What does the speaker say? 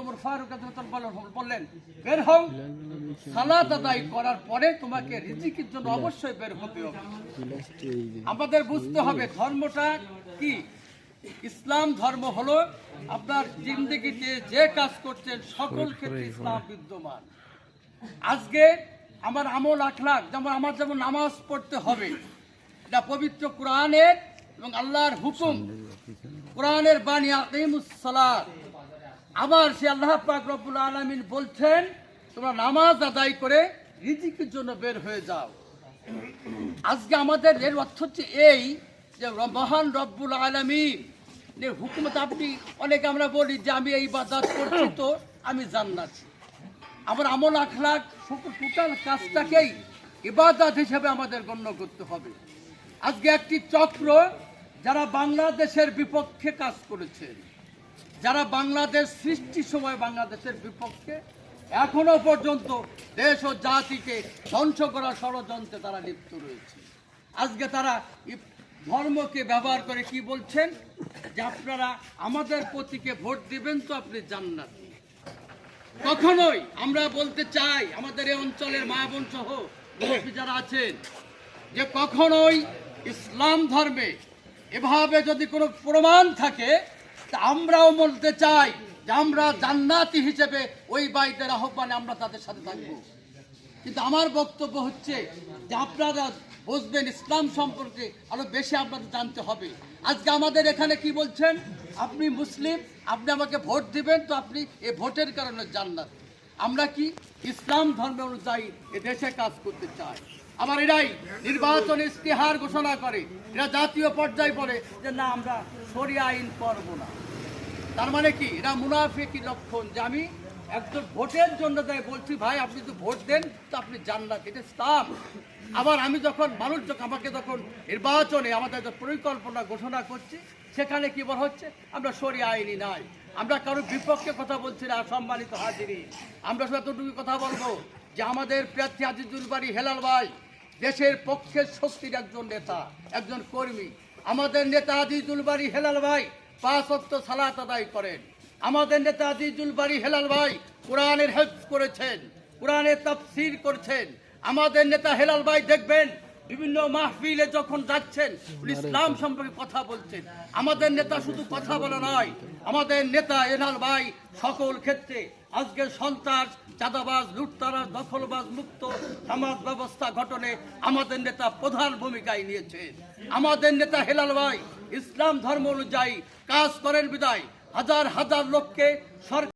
ওমর ফারুক বললেন, বের হও, সালাত আদায় করার পরে তোমাকে রিজিকের জন্য অবশ্যই বের হতে হবে। আমাদের বুঝতে হবে ধর্মটা কি। ইসলাম ধর্ম হলো আপনার জিন্দগিতে যে কাজ করছেন সকল ক্ষেত্রে ইসলাম বিদ্যমান। আজকে আমার আমল আখলাক যেমন নামাজ পড়তে হবে, এটা পবিত্র কোরআনের এবং আল্লাহর হুকুম, কোরআনের বাণী আকিমুস সালাত। আবার সে আল্লাহ পাক রব্বুল আলামিন বলছেন, তোমরা নামাজ আদায় করে রিজিকের জন্য বের হয়ে যাও। আজকে আমাদের এর অর্থ হচ্ছে এই যে মহান রব্বুল আলামিন এর হুকুমত, আপনি অনেকে আমরা বলি যে আমি এই ইবাদত করছি তো আমি জান্নাতি। আমার আমল আখলাক টোটাল কাজটাকেই ইবাদত হিসেবে আমাদের গণ্য করতে হবে। আজকে একটি চক্র যারা বাংলাদেশের বিপক্ষে কাজ করেছেন, যারা বাংলাদেশ সৃষ্টির সময় বাংলাদেশের বিপক্ষে এখনো পর্যন্ত দেশ ও জাতিকে ধ্বংস করার ষড়যন্ত্রে তারা লিপ্ত রয়েছে। আজকে তারা ধর্মকে ব্যবহার করে কি বলছেন যে আপনারা আমাদের প্রতীকে ভোট দিবেন তো আপনি জান্নাতি। কখনোই আমরা বলতে চাই আমাদের এই অঞ্চলের মা বোন সহ যারা আছেন যে কখনোই ইসলাম ধর্মে এভাবে যদি কোনো প্রমাণ থাকে তা আমরাও বলতে চাই যে আমরা জান্নাতি হিসেবে ওই বাইদের আহ্বানে আমরা তাদের সাথে থাকবো। কিন্তু আমার বক্তব্য হচ্ছে যে আপনারা বুঝবেন ইসলাম সম্পর্কে আরো বেশি আপনাদের জানতে হবে। আজকে আমাদের এখানে কি বলছেন, আপনি মুসলিম, আপনি আমাকে ভোট দিবেন তো আপনি এই ভোটের কারণে জান্নাত। আমরা কি ইসলাম ধর্ম অনুযায়ী এ দেশে কাজ করতে চাই। আবার এরাই নির্বাচন ইস্তেহার ঘোষণা করে, এরা জাতীয় পর্যায়ে বলে যে না আমরা শরিয়া আইন করব না। তার মানে কি, এরা মুনাফিকি লক্ষণ যে আমি একজন ভোটের জন্য তাই বলছি ভাই আপনি তো ভোট দেন তো আপনি জান্নাত, এটা ইসলাম। আবার আমি যখন মানুষ আমাকে যখন নির্বাচনে আমাদের পরিকল্পনা ঘোষণা করছি সেখানে কি বলা হচ্ছে আমরা শরিয়া আইনি নাই, আমরা কারোর বিপক্ষে কথা বলছি না। সম্মানিত হাজিরি, আমরা এতটুকু কথা বলবো যে আমাদের প্রার্থী আজিজুল বারী হেলাল ভাই দেশের পক্ষের শক্তির একজন নেতা, একজন কর্মী। আমাদের নেতা আজিজুল বারী হেলাল ভাই 5 ওয়াক্ত সালাত আদায় করেন। আমাদের নেতা আজিজুল বারী হেলাল ভাই কোরআনের হেফজ করেছেন, কোরআনের তাফসীর করেছেন। আমাদের নেতা হেলাল ভাই দেখবেন বিভিন্ন মাহফিলে যখন যাচ্ছেন ইসলাম সম্পর্কে কথা বলছেন। আমাদের নেতা শুধু কথা বলা নয়, আমাদের নেতা হেলাল ভাই সকল ক্ষেত্রে আজকে সন্ত্রাস, চাঁদাবাজ, লুটতরাজ, দখলবাজ মুক্ত সমাজ ব্যবস্থা গঠনে আমাদের নেতা প্রধান ভূমিকায় নিয়েছেন। আমাদের নেতা হেলাল ভাই ইসলাম ধর্ম অনুযায়ী কাজ করেন বিদায় হাজার হাজার লোককে সরকার